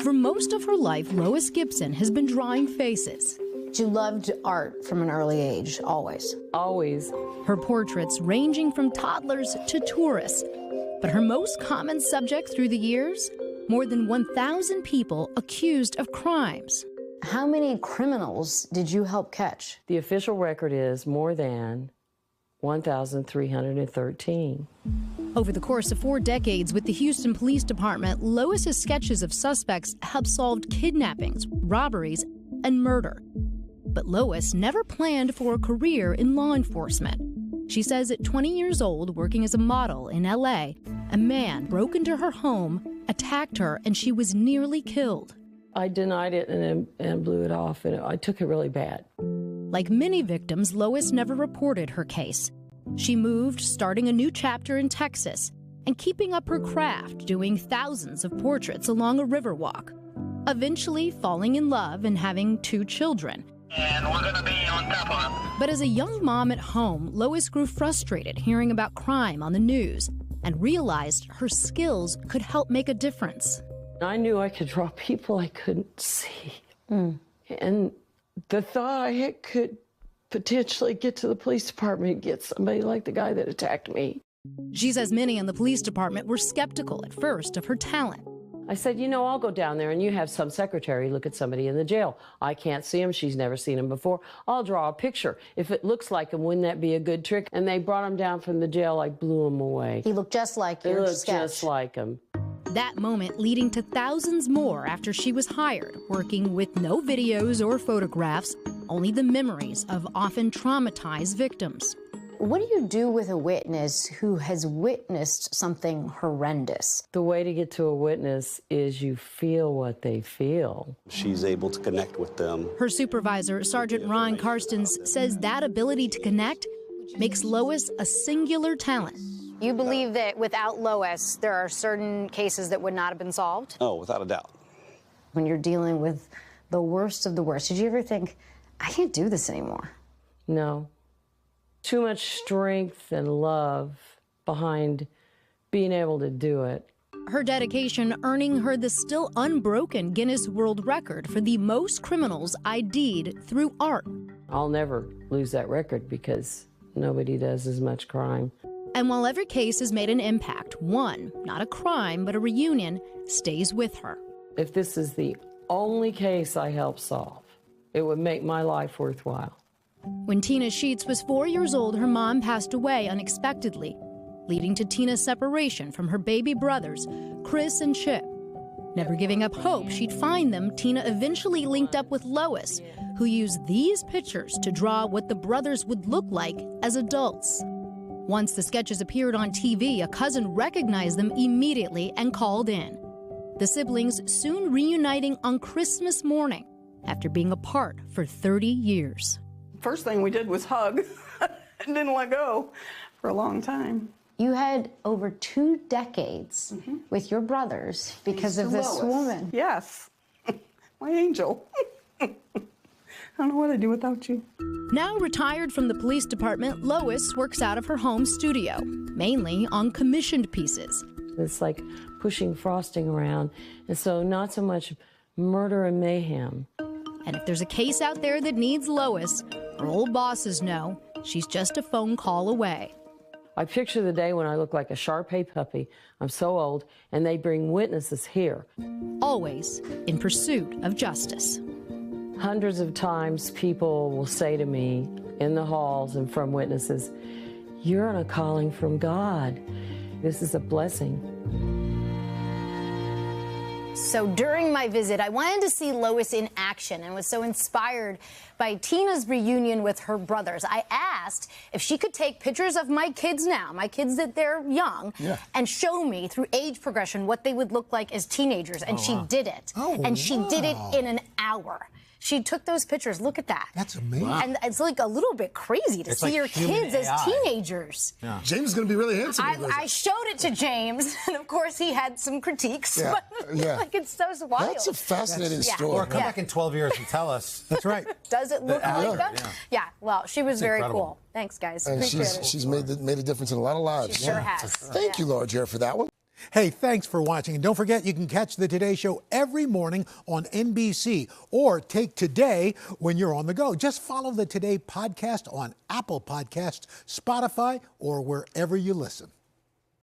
For most of her life, Lois Gibson has been drawing faces. You loved art from an early age, always. Always. Her portraits ranging from toddlers to tourists. But her most common subject through the years? More than 1,000 people accused of crimes. How many criminals did you help catch? The official record is more than 1,313. Over the course of 4 decades with the Houston Police Department, Lois's sketches of suspects have solved kidnappings, robberies, and murder. But Lois never planned for a career in law enforcement. She says at 20 years old, working as a model in LA, a man broke into her home, attacked her, and she was nearly killed. I denied it and blew it off, and I took it really bad. Like many victims, Lois never reported her case. She moved, starting a new chapter in Texas and keeping up her craft, doing thousands of portraits along a river walk, eventually falling in love and having 2 children. And we're going to be on top of them. But as a young mom at home, Lois grew frustrated hearing about crime on the news and realized her skills could help make a difference. I knew I could draw people I couldn't see. And the thought I could potentially get to the police department and get somebody like the guy that attacked me. She says many in the police department were skeptical at first of her talent. I said, you know, I'll go down there and you have some secretary look at somebody in the jail. I can't see him. She's never seen him before. I'll draw a picture. If it looks like him, wouldn't that be a good trick? And they brought him down from the jail. I blew him away. He looked just like your sketch. sketch. Just like him. That moment leading to thousands more after she was hired, working with no videos or photographs, only the memories of often traumatized victims. What do you do with a witness who has witnessed something horrendous? The way to get to a witness is you feel what they feel. She's able to connect with them. Her supervisor, Sergeant Ron Karstens, says that ability to connect makes Lois a singular talent. You believe that without Lois, there are certain cases that would not have been solved? Oh, without a doubt. When you're dealing with the worst of the worst, did you ever think, I can't do this anymore? No. Too much strength and love behind being able to do it. Her dedication earning her the still unbroken Guinness World Record for the most criminals ID'd through art. I'll never lose that record because nobody does as much crime. And while every case has made an impact, one, not a crime, but a reunion, stays with her. If this is the only case I help solve, it would make my life worthwhile. When Tina Sheets was 4 years old, her mom passed away unexpectedly, leading to Tina's separation from her baby brothers, Chris and Chip. Never giving up hope she'd find them, Tina eventually linked up with Lois, who used these pictures to draw what the brothers would look like as adults. Once the sketches appeared on TV, a cousin recognized them immediately and called in. The siblings soon reuniting on Christmas morning after being apart for 30 years. First thing we did was hug and didn't let go for a long time. You had over 2 decades with your brothers because of this woman. Yes, my angel. I don't know what I'd do without you. Now retired from the police department, Lois works out of her home studio, mainly on commissioned pieces. It's like pushing frosting around, and so not so much murder and mayhem. And if there's a case out there that needs Lois, her old bosses know she's just a phone call away. I picture the day when I look like a Shar-Pei puppy. I'm so old, and they bring witnesses here. Always in pursuit of justice. Hundreds of times people will say to me in the halls and from witnesses, "You're on a calling from God. This is a blessing." So during my visit, I wanted to see Lois in action and was so inspired by Tina's reunion with her brothers. I asked if she could take pictures of my kids now, my kids that they're young, and show me through age progression what they would look like as teenagers. And she did it. And she did it in an hour. She took those pictures. Look at that. That's amazing. And it's like a little bit crazy to see your kids as teenagers. Yeah. James is going to be really handsome. I showed it to James, and of course he had some critiques. Yeah. But Yeah. like it's so wild. That's a fascinating story. Or come back in 12 years and tell us. That's right. Does it look like that? Yeah. Yeah. Well, she was very incredible. cool. Thanks, guys. And Appreciate it. she's made a difference in a lot of lives. She sure has. Thank you, Laura Jarrett, for that one. Hey, thanks for watching. And don't forget, you can catch the Today Show every morning on NBC or take Today when you're on the go. Just follow the Today podcast on Apple Podcasts, Spotify, or wherever you listen.